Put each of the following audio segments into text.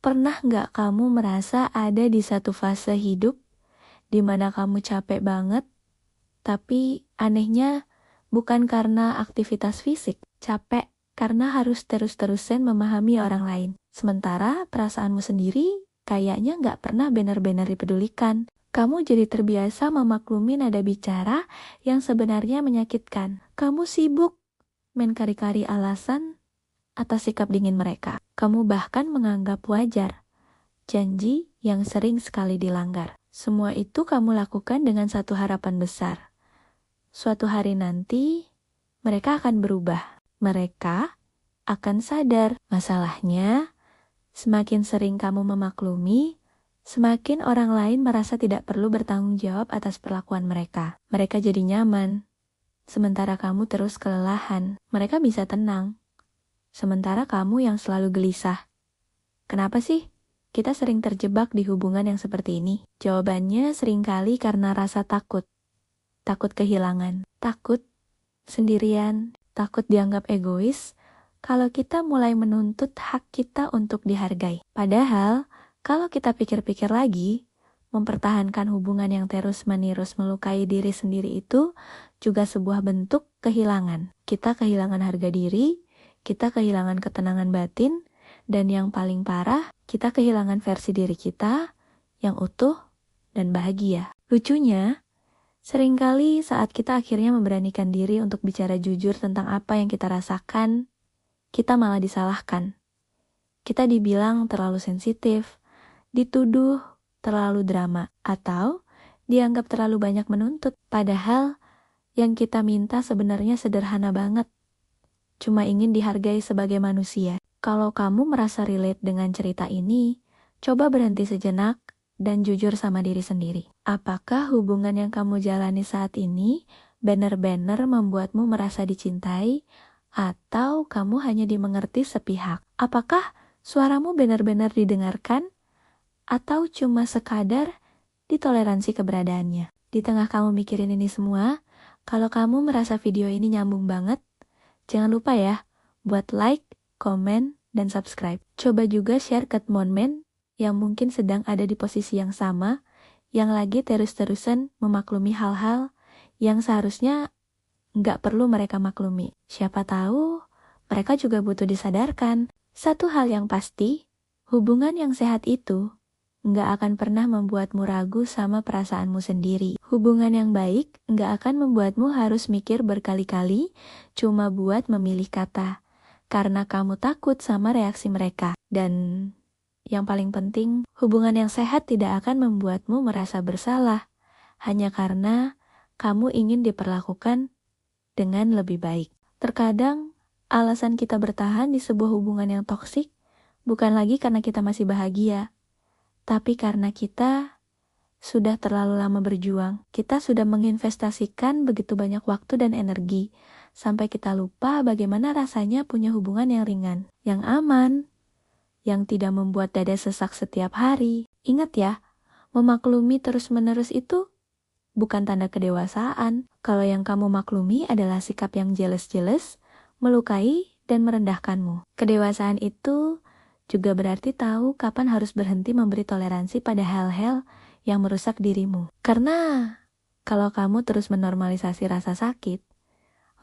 Pernah nggak kamu merasa ada di satu fase hidup di mana kamu capek banget, tapi anehnya bukan karena aktivitas fisik, capek karena harus terus-terusan memahami orang lain. Sementara perasaanmu sendiri kayaknya nggak pernah benar-benar dipedulikan. Kamu jadi terbiasa memaklumi nada bicara yang sebenarnya menyakitkan. Kamu sibuk mencari-cari alasan atas sikap dingin mereka. Kamu bahkan menganggap wajar janji yang sering sekali dilanggar. Semua itu kamu lakukan dengan satu harapan besar. Suatu hari nanti, mereka akan berubah. Mereka akan sadar. Masalahnya, semakin sering kamu memaklumi, semakin orang lain merasa tidak perlu bertanggung jawab atas perlakuan mereka. Mereka jadi nyaman. Sementara kamu terus kelelahan. Mereka bisa tenang. Sementara kamu yang selalu gelisah. Kenapa sih kita sering terjebak di hubungan yang seperti ini? Jawabannya seringkali karena rasa takut. Takut kehilangan, takut sendirian, takut dianggap egois kalau kita mulai menuntut hak kita untuk dihargai. Padahal, kalau kita pikir-pikir lagi, mempertahankan hubungan yang terus-menerus melukai diri sendiri itu juga sebuah bentuk kehilangan. Kita kehilangan harga diri, kita kehilangan ketenangan batin, dan yang paling parah, kita kehilangan versi diri kita yang utuh dan bahagia. Lucunya, seringkali saat kita akhirnya memberanikan diri untuk bicara jujur tentang apa yang kita rasakan, kita malah disalahkan. Kita dibilang terlalu sensitif, dituduh terlalu drama, atau dianggap terlalu banyak menuntut. Padahal yang kita minta sebenarnya sederhana banget. Cuma ingin dihargai sebagai manusia. Kalau kamu merasa relate dengan cerita ini, coba berhenti sejenak dan jujur sama diri sendiri. Apakah hubungan yang kamu jalani saat ini benar-benar membuatmu merasa dicintai, atau kamu hanya dimengerti sepihak? Apakah suaramu benar-benar didengarkan, atau cuma sekadar ditoleransi keberadaannya? Di tengah kamu mikirin ini semua, kalau kamu merasa video ini nyambung banget, jangan lupa ya, buat like, komen, dan subscribe. Coba juga share ke temen yang mungkin sedang ada di posisi yang sama, yang lagi terus-terusan memaklumi hal-hal yang seharusnya nggak perlu mereka maklumi. Siapa tahu, mereka juga butuh disadarkan. Satu hal yang pasti, hubungan yang sehat itu nggak akan pernah membuatmu ragu sama perasaanmu sendiri. Hubungan yang baik nggak akan membuatmu harus mikir berkali-kali cuma buat memilih kata, karena kamu takut sama reaksi mereka. Dan yang paling penting, hubungan yang sehat tidak akan membuatmu merasa bersalah, hanya karena kamu ingin diperlakukan dengan lebih baik. Terkadang, alasan kita bertahan di sebuah hubungan yang toksik bukan lagi karena kita masih bahagia, tapi karena kita sudah terlalu lama berjuang. Kita sudah menginvestasikan begitu banyak waktu dan energi, sampai kita lupa bagaimana rasanya punya hubungan yang ringan, yang aman, yang tidak membuat dada sesak setiap hari. Ingat ya, memaklumi terus-menerus itu bukan tanda kedewasaan. Kalau yang kamu maklumi adalah sikap yang jealous-jealous, melukai, dan merendahkanmu. Kedewasaan itu juga berarti tahu kapan harus berhenti memberi toleransi pada hal-hal yang merusak dirimu. Karena kalau kamu terus menormalisasi rasa sakit,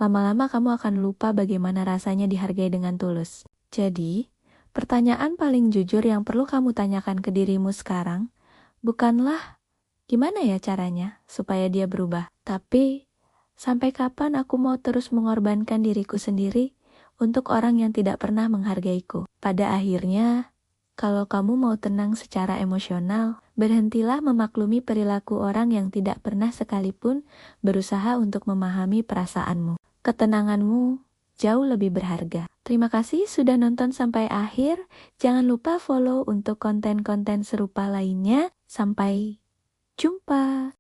lama-lama kamu akan lupa bagaimana rasanya dihargai dengan tulus. Jadi, pertanyaan paling jujur yang perlu kamu tanyakan ke dirimu sekarang, bukanlah gimana ya caranya supaya dia berubah, tapi sampai kapan aku mau terus mengorbankan diriku sendiri untuk orang yang tidak pernah menghargaiku. Pada akhirnya, kalau kamu mau tenang secara emosional, berhentilah memaklumi perilaku orang yang tidak pernah sekalipun berusaha untuk memahami perasaanmu. Ketenanganmu jauh lebih berharga. Terima kasih sudah nonton sampai akhir. Jangan lupa follow untuk konten-konten serupa lainnya. Sampai jumpa.